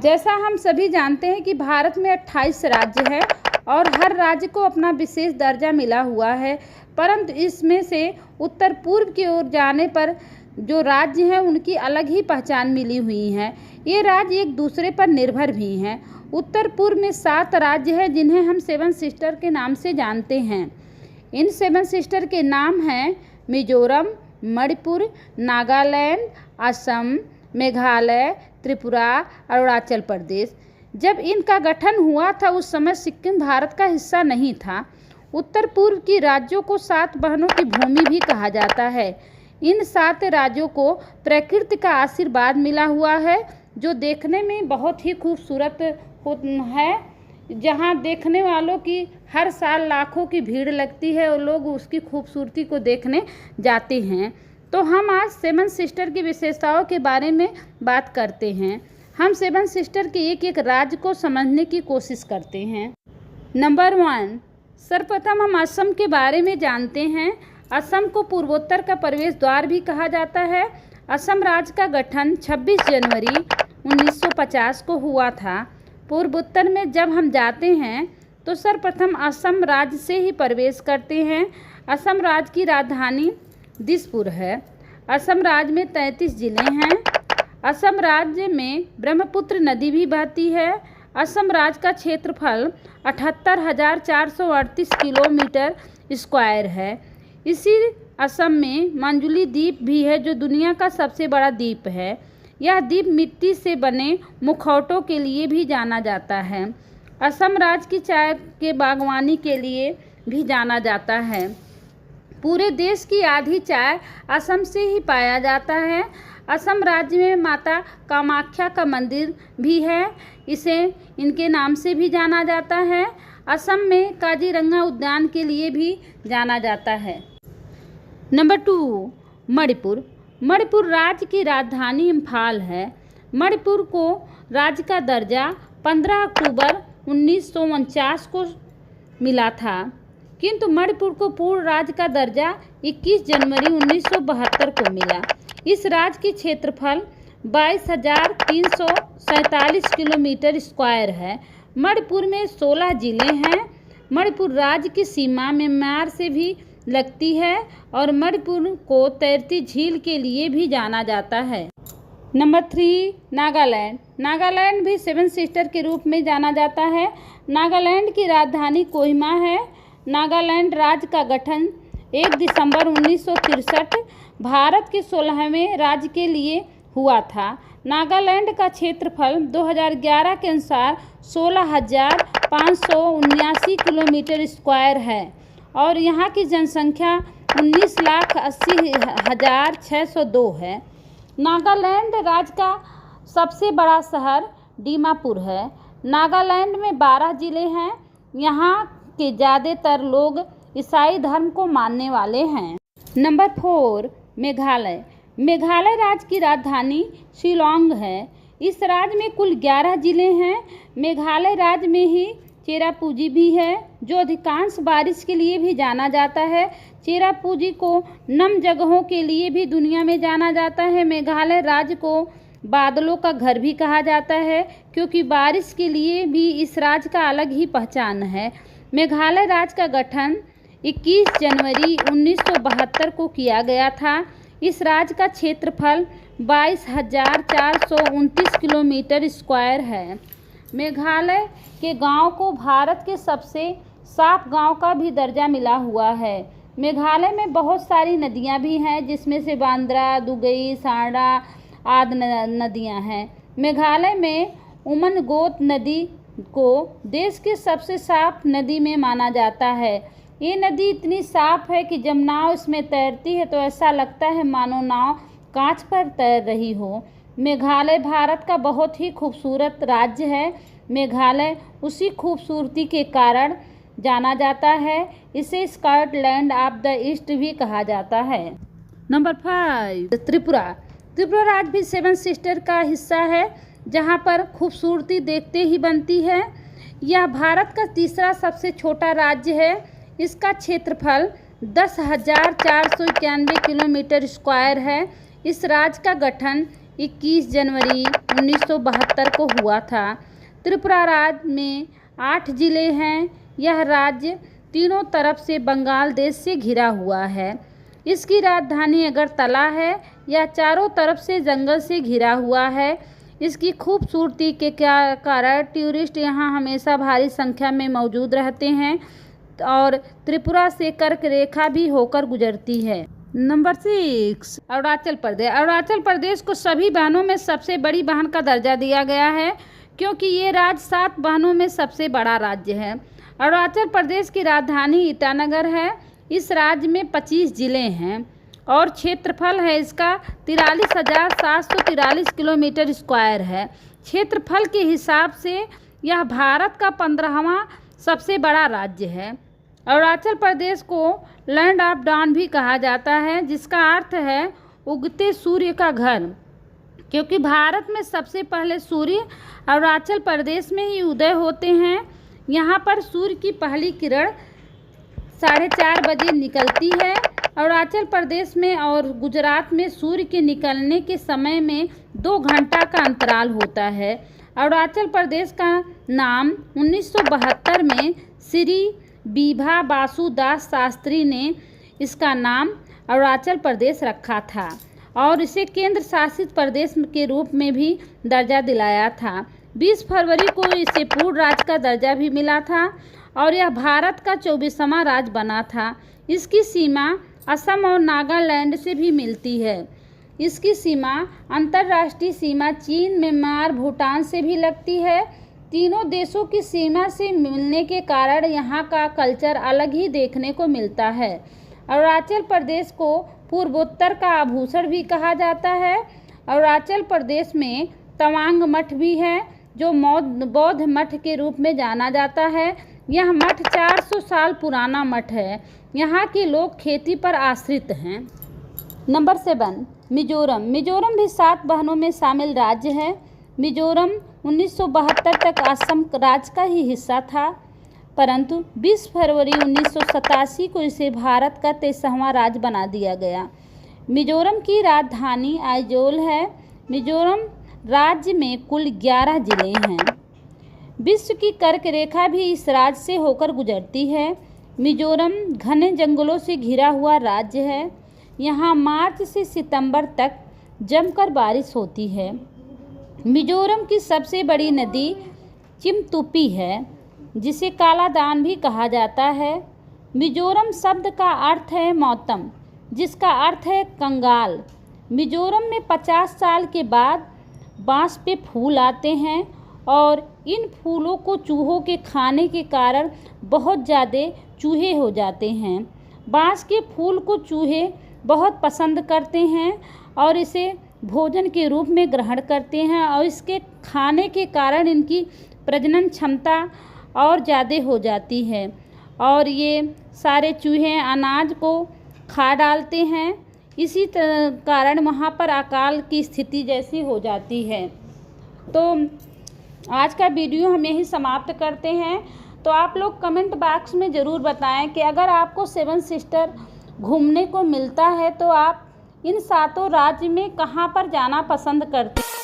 जैसा हम सभी जानते हैं कि भारत में 28 राज्य हैं और हर राज्य को अपना विशेष दर्जा मिला हुआ है, परंतु इसमें से उत्तर पूर्व की ओर जाने पर जो राज्य हैं उनकी अलग ही पहचान मिली हुई है। ये राज्य एक दूसरे पर निर्भर भी हैं। उत्तर पूर्व में 7 राज्य हैं जिन्हें हम 7 सिस्टर के नाम से जानते हैं। इन 7 सिस्टर के नाम हैं मिजोरम, मणिपुर, नागालैंड, असम, मेघालय, त्रिपुरा, अरुणाचल प्रदेश। जब इनका गठन हुआ था उस समय सिक्किम भारत का हिस्सा नहीं था। उत्तर पूर्व की राज्यों को 7 बहनों की भूमि भी कहा जाता है। इन 7 राज्यों को प्रकृति का आशीर्वाद मिला हुआ है जो देखने में बहुत ही खूबसूरत है, जहां देखने वालों की हर साल लाखों की भीड़ लगती है और लोग उसकी खूबसूरती को देखने जाते हैं। तो हम आज 7 सिस्टर की विशेषताओं के बारे में बात करते हैं। हम 7 सिस्टर के एक एक राज्य को समझने की कोशिश करते हैं। नंबर 1, सर्वप्रथम हम असम के बारे में जानते हैं। असम को पूर्वोत्तर का प्रवेश द्वार भी कहा जाता है। असम राज्य का गठन 26 जनवरी 1950 को हुआ था। पूर्वोत्तर में जब हम जाते हैं तो सर्वप्रथम असम राज्य से ही प्रवेश करते हैं। असम राज्य की राजधानी दिसपुर है। असम राज्य में 33 जिले हैं। असम राज्य में ब्रह्मपुत्र नदी भी बहती है। असम राज्य का क्षेत्रफल 78,438 किलोमीटर स्क्वायर है। इसी असम में मंजुली द्वीप भी है जो दुनिया का सबसे बड़ा द्वीप है। यह द्वीप मिट्टी से बने मुखौटों के लिए भी जाना जाता है। असम राज्य की चाय के बागवानी के लिए भी जाना जाता है। पूरे देश की आधी चाय असम से ही पाया जाता है। असम राज्य में माता कामाख्या का मंदिर भी है, इसे इनके नाम से भी जाना जाता है। असम में काजीरंगा उद्यान के लिए भी जाना जाता है। नंबर 2, मणिपुर। मणिपुर राज्य की राजधानी इम्फाल है। मणिपुर को राज्य का दर्जा 15 अक्टूबर 1949 को मिला था, किंतु मणिपुर को पूर्ण राज्य का दर्जा 21 जनवरी 1972 को मिला। इस राज्य की क्षेत्रफल 22,347 किलोमीटर स्क्वायर है। मणिपुर में 16 जिले हैं। मणिपुर राज्य की सीमा म्यांमार से भी लगती है और मणिपुर को तैरती झील के लिए भी जाना जाता है। नंबर 3, नागालैंड। नागालैंड भी 7 सिस्टर के रूप में जाना जाता है। नागालैंड की राजधानी कोहिमा है। नागालैंड राज्य का गठन 1 दिसंबर 1963 भारत के 16वें राज्य के लिए हुआ था। नागालैंड का क्षेत्रफल 2011 के अनुसार 16,579 किलोमीटर स्क्वायर है और यहाँ की जनसंख्या 19,80,602 है। नागालैंड राज्य का सबसे बड़ा शहर दीमापुर है। नागालैंड में 12 जिले हैं। यहाँ के ज़्यादातर लोग ईसाई धर्म को मानने वाले हैं। नंबर 4, मेघालय। मेघालय राज्य की राजधानी शिलांग है। इस राज्य में कुल 11 जिले हैं। मेघालय राज्य में ही चेरापूंजी भी है जो अधिकांश बारिश के लिए भी जाना जाता है। चेरापूंजी को नम जगहों के लिए भी दुनिया में जाना जाता है। मेघालय राज्य को बादलों का घर भी कहा जाता है क्योंकि बारिश के लिए भी इस राज्य का अलग ही पहचान है। मेघालय राज्य का गठन 21 जनवरी 1972 को किया गया था। इस राज्य का क्षेत्रफल 22,429 किलोमीटर स्क्वायर है। मेघालय के गांव को भारत के सबसे साफ गांव का भी दर्जा मिला हुआ है। मेघालय में बहुत सारी नदियां भी हैं जिसमें से बांद्रा, दुगई, सांडा आदि नदियां हैं। मेघालय में उमनगोत नदी को देश की सबसे साफ नदी में माना जाता है। ये नदी इतनी साफ है कि जब नाव इसमें तैरती है तो ऐसा लगता है मानो नाव कांच पर तैर रही हो। मेघालय भारत का बहुत ही खूबसूरत राज्य है। मेघालय उसी खूबसूरती के कारण जाना जाता है। इसे स्कॉटलैंड ऑफ द ईस्ट भी कहा जाता है। नंबर 5, त्रिपुरा। त्रिपुरा राज्य भी 7 सिस्टर का हिस्सा है जहां पर खूबसूरती देखते ही बनती है। यह भारत का तीसरा सबसे छोटा राज्य है। इसका क्षेत्रफल 10,491 किलोमीटर स्क्वायर है। इस राज्य का गठन 21 जनवरी 1972 को हुआ था। त्रिपुरा राज्य में 8 जिले हैं। यह राज्य तीनों तरफ से बंगाल देश से घिरा हुआ है। इसकी राजधानी अगरतला है। यह चारों तरफ से जंगल से घिरा हुआ है। इसकी खूबसूरती के कारण टूरिस्ट यहाँ हमेशा भारी संख्या में मौजूद रहते हैं और त्रिपुरा से कर्क रेखा भी होकर गुजरती है। नंबर 6, अरुणाचल प्रदेश। अरुणाचल प्रदेश को सभी बहनों में सबसे बड़ी बहन का दर्जा दिया गया है क्योंकि ये राज्य 7 बहनों में सबसे बड़ा राज्य है। अरुणाचल प्रदेश की राजधानी ईटानगर है। इस राज्य में 25 जिले हैं और क्षेत्रफल है इसका 43,743 किलोमीटर स्क्वायर है। क्षेत्रफल के हिसाब से यह भारत का 15वां सबसे बड़ा राज्य है। अरुणाचल प्रदेश को लैंड ऑफ डॉन भी कहा जाता है, जिसका अर्थ है उगते सूर्य का घर, क्योंकि भारत में सबसे पहले सूर्य अरुणाचल प्रदेश में ही उदय होते हैं। यहाँ पर सूर्य की पहली किरण 4:30 बजे निकलती है। अरुणाचल प्रदेश में और गुजरात में सूर्य के निकलने के समय में 2 घंटा का अंतराल होता है। अरुणाचल प्रदेश का नाम 1972 में श्री बिभा बासुदास शास्त्री ने इसका नाम अरुणाचल प्रदेश रखा था और इसे केंद्र शासित प्रदेश के रूप में भी दर्जा दिलाया था। 20 फरवरी को इसे पूर्ण राज्य का दर्जा भी मिला था और यह भारत का 24वां राज्य बना था। इसकी सीमा असम और नागालैंड से भी मिलती है। इसकी सीमा अंतर्राष्ट्रीय सीमा चीन, म्यांमार, भूटान से भी लगती है। तीनों देशों की सीमा से मिलने के कारण यहाँ का कल्चर अलग ही देखने को मिलता है। अरुणाचल प्रदेश को पूर्वोत्तर का आभूषण भी कहा जाता है। अरुणाचल प्रदेश में तवांग मठ भी है जो बौद्ध मठ के रूप में जाना जाता है। यह मठ 400 साल पुराना मठ है। यहाँ के लोग खेती पर आश्रित हैं। नंबर 7, मिजोरम। मिजोरम भी 7 बहनों में शामिल राज्य है। मिजोरम 1972 तक असम राज्य का ही हिस्सा था, परंतु 20 फरवरी 1987 को इसे भारत का 23वां राज्य बना दिया गया। मिजोरम की राजधानी आइजोल है। मिजोरम राज्य में कुल 11 जिले हैं। विश्व की कर्क रेखा भी इस राज्य से होकर गुजरती है। मिजोरम घने जंगलों से घिरा हुआ राज्य है। यहाँ मार्च से सितंबर तक जमकर बारिश होती है। मिजोरम की सबसे बड़ी नदी चिमतुपी है, जिसे काला दान भी कहा जाता है। मिजोरम शब्द का अर्थ है मौतम, जिसका अर्थ है कंगाल। मिजोरम में 50 साल के बाद बांस पे फूल आते हैं और इन फूलों को चूहों के खाने के कारण बहुत ज़्यादा चूहे हो जाते हैं। बांस के फूल को चूहे बहुत पसंद करते हैं और इसे भोजन के रूप में ग्रहण करते हैं और इसके खाने के कारण इनकी प्रजनन क्षमता और ज़्यादा हो जाती है और ये सारे चूहे अनाज को खा डालते हैं। इसी कारण वहाँ पर अकाल की स्थिति जैसी हो जाती है। तो आज का वीडियो हम यही समाप्त करते हैं। तो आप लोग कमेंट बॉक्स में ज़रूर बताएं कि अगर आपको 7 सिस्टर घूमने को मिलता है तो आप इन 7 राज्य में कहाँ पर जाना पसंद करते हैं।